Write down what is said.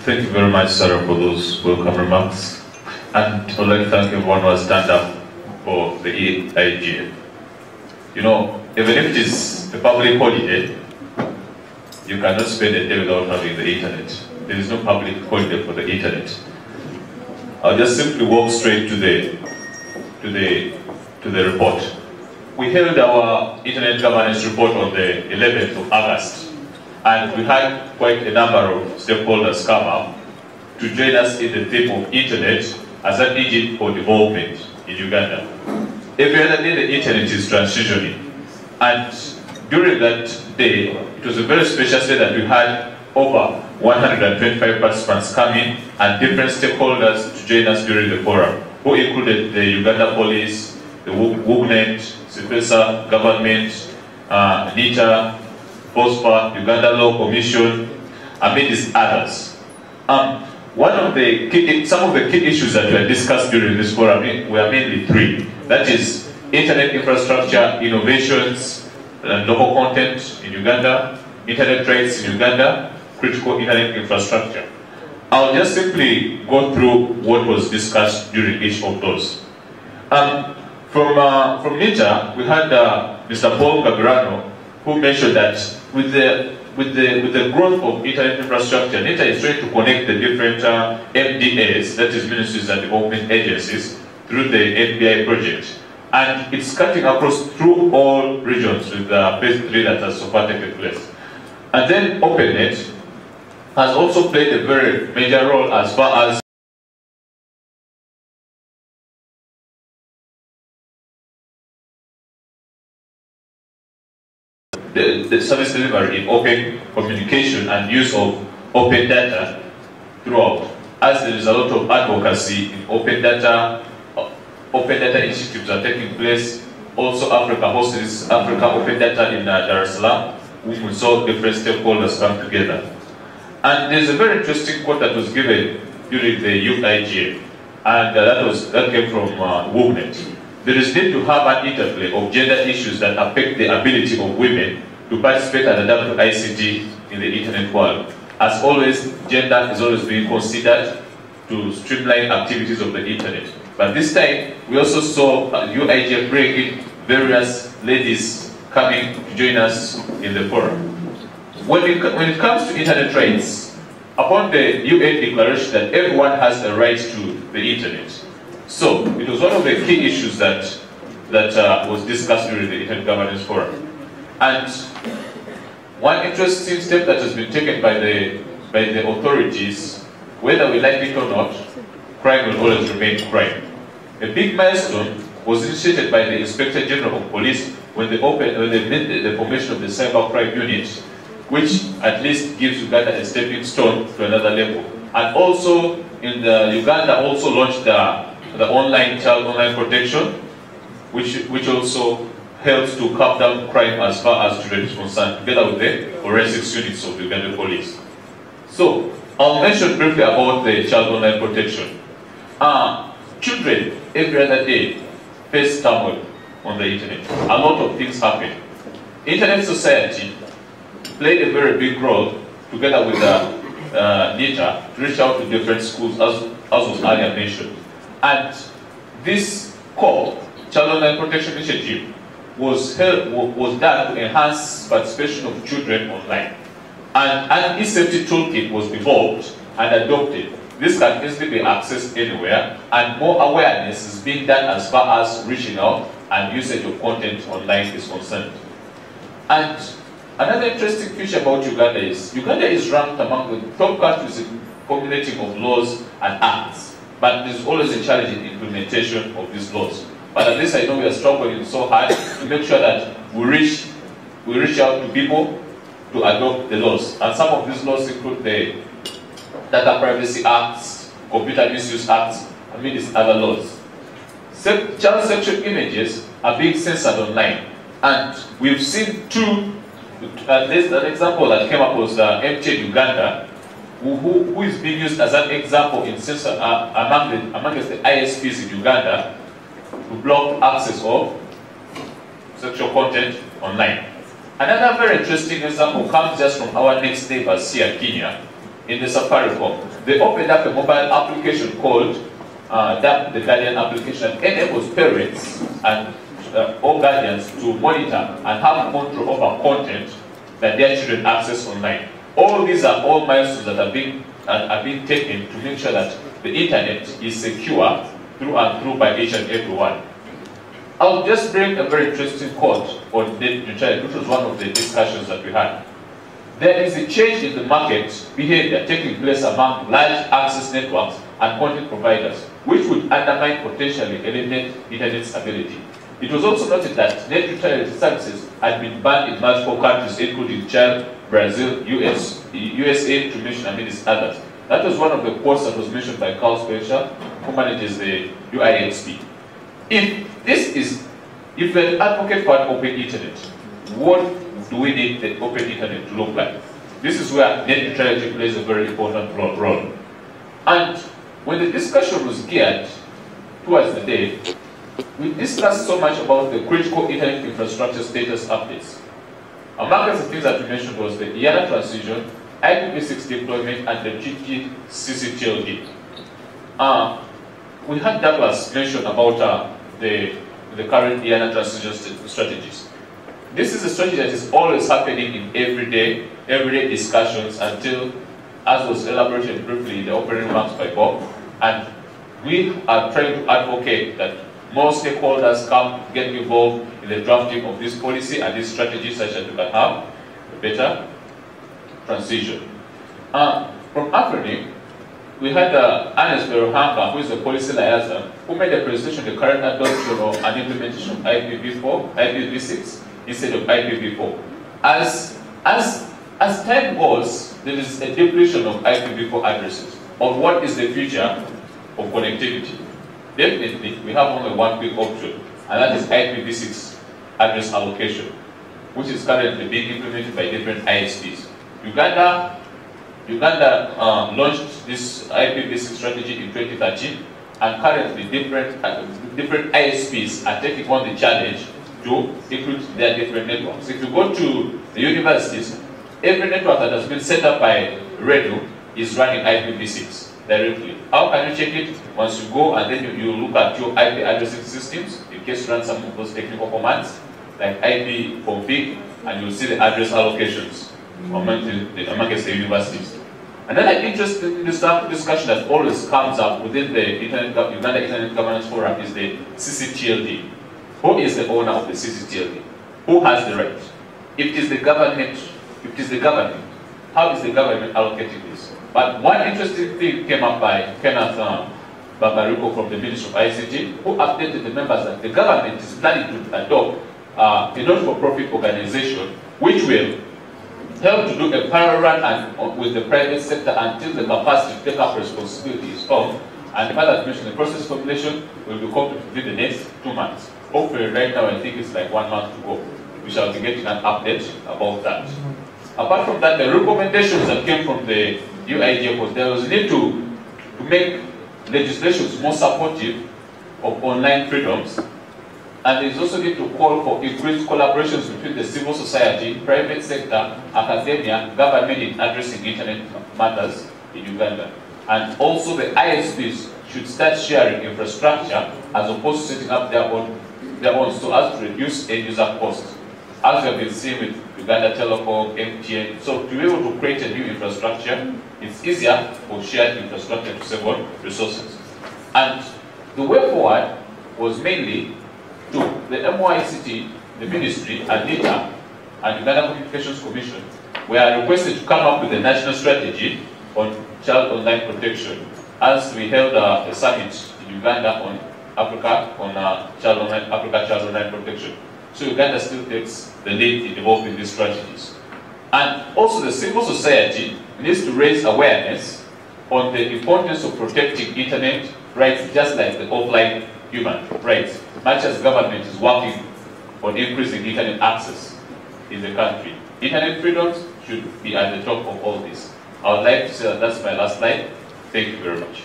Thank you very much, Sarah, for those welcome remarks. And I'd like to thank everyone who has stand up for the EIGF. You know, even if it is a public holiday, you cannot spend a day without having the internet. There is no public holiday for the internet. I'll just simply walk straight to the report. We held our internet governance report on the 11th of August, and we had quite a number of stakeholders come up to join us in the theme of internet as an engine for development in Uganda. Every other day the internet is transitioning, and during that day, it was a very special day that we had over 125 participants coming and different stakeholders to join us during the forum, who included the Uganda Police, the WUGNET, CIPESA, government, NITA, FOSPA, Uganda Law Commission, amidst others. Some of the key issues that were discussed during this forum were mainly three. That is, internet infrastructure, innovations, local content in Uganda, internet rights in Uganda, critical internet infrastructure. I'll just simply go through what was discussed during each of those. From NITA, we had Mr. Paul Gabirano, who mentioned that with the growth of internet infrastructure, NITA is trying to connect the different MDAs, that is Ministries and Development Agencies, through the NBI project. And it's cutting across through all regions with the phase 3 that has so far taken place. And then OpenNet has also played a very major role as far as the service delivery in open communication and use of open data throughout. As there is a lot of advocacy in open data initiatives are taking place. Also, Africa hosts this Africa Open Data in Dar es Salaam, we saw different stakeholders come together. And there's a very interesting quote that was given during the UIGF, and that came from WUGNET. There is need to have an interplay of gender issues that affect the ability of women to participate and adapt to ICT in the internet world. As always, gender is always being considered to streamline activities of the internet. But this time, we also saw UIGF bring in various ladies coming to join us in the forum. When it comes to internet rights, upon the UN declaration that everyone has a right to the internet, so it was one of the key issues that was discussed during the Internet Governance Forum. And one interesting step that has been taken by the authorities, whether we like it or not, crime will always remain crime. A big milestone was initiated by the Inspector General of Police when they made the formation of the Cybercrime Unit, which at least gives Uganda a stepping stone to another level. And also, Uganda also launched the child online protection, which also helps to cut down crime as far as children is concerned, together with the forensics units of the Uganda Police. So, I'll mention briefly about the child online protection. Children, every other day, face turmoil on the internet. A lot of things happen. Internet Society played a very big role, together with NITA, to reach out to different schools, as was earlier mentioned. And this call, Child Online Protection Initiative, was done to enhance participation of children online. And an e-safety toolkit was developed and adopted. This can easily be accessed anywhere, and more awareness is being done as far as reaching out and usage of content online is concerned. And another interesting feature about Uganda is ranked among the top countries in formulating of laws and acts. But there's always a challenge in implementation of these laws. But at least I know we are struggling so hard to make sure that we reach out to people to adopt the laws. And some of these laws include the Data Privacy Acts, Computer Misuse Acts, amidst other laws. Child sexual images are being censored online. And we've seen there's an example that came up was MTN Uganda, who is being used as an example in amongst the ISPs in Uganda to block access of sexual content online. Another very interesting example comes just from our next neighbors here, Kenya, in the Safaricom. the Open Data mobile application called DAP, the Guardian application, enables parents and all guardians to monitor and have control over content that their children access online. All these are all milestones that are being taken to make sure that the internet is secure through and through by each and everyone. I'll just bring a very interesting quote on net neutrality, which was one of the discussions that we had. There is a change in the market behavior taking place among large access networks and content providers, which would undermine, potentially eliminate internet stability. It was also noted that net neutrality services had been banned in multiple countries, including China, Brazil, USA, to mention amidst others. That was one of the quotes that was mentioned by Carl Spencer, who manages the UIXP. If we're an advocate for an open internet, what do we need the open internet to look like? This is where net neutrality plays a very important role. And when the discussion was geared towards the day, we discussed so much about the critical internet infrastructure status updates. Among the things that we mentioned was the IANA transition, IPv6 deployment, and the GT-CCTLD. We had Douglas mention about the current IANA transition strategies. This is a strategy that is always happening in everyday discussions until, as was elaborated briefly in the opening remarks by Bob, and we are trying to advocate that more stakeholders get involved in the drafting of this policy and this strategy such that we can have a better transition. From AFRINIC, we had Ernest Berohanga, who is a policy liaison, who made a presentation on the current adoption of an implementation of IPv6 instead of IPv4. As time goes, there is a depletion of IPv4 addresses. On what is the future of connectivity? Definitely, we have only one big option, and that is IPv6 address allocation, which is currently being implemented by different ISPs. Uganda launched this IPv6 strategy in 2013, and currently different ISPs are taking on the challenge to include their different networks. If you go to the universities, every network that has been set up by REDU is running IPv6 directly. How can you check it? Once you go and then you look at your IP addressing systems, in case you run some of those technical commands, like ipconfig, and you'll see the address allocations amongst the universities. Another interesting discussion that always comes up within the Uganda Internet Governance Forum is the CCTLD. Who is the owner of the CCTLD? Who has the right? If it is the government, how is the government allocating this? But one interesting thing came up by Kenneth Babaruko from the Ministry of ICT, who updated the members that the government is planning to adopt a not-for-profit organization which will help to do a parallel run with the private sector until the capacity to take up responsibility is formed. And the father mentioned the process formulation will be completed within the next 2 months. Hopefully right now I think it's like 1 month to go. We shall be getting an update about that. Apart from that, the recommendations that came from the UIG was there was a need to make legislations more supportive of online freedoms. And there is also need to call for increased collaborations between the civil society, private sector, academia, government in addressing internet matters in Uganda. And also the ISPs should start sharing infrastructure as opposed to setting up their own so as to reduce end-user costs. As we have been seeing with Uganda Telecom, MTN, so to be able to create a new infrastructure, it's easier for shared infrastructure to save on resources. And the way forward was mainly to the MOICT, the ministry, and NITA, and Uganda Communications Commission were requested to come up with a national strategy on child online protection, as we held a summit in Uganda on Africa on child online protection. So Uganda still takes the lead in developing these strategies. And also the civil society needs to raise awareness on the importance of protecting internet rights, just like the offline human rights, much as government is working on increasing internet access in the country. Internet freedoms should be at the top of all this. I would like to say that that's my last slide. Thank you very much.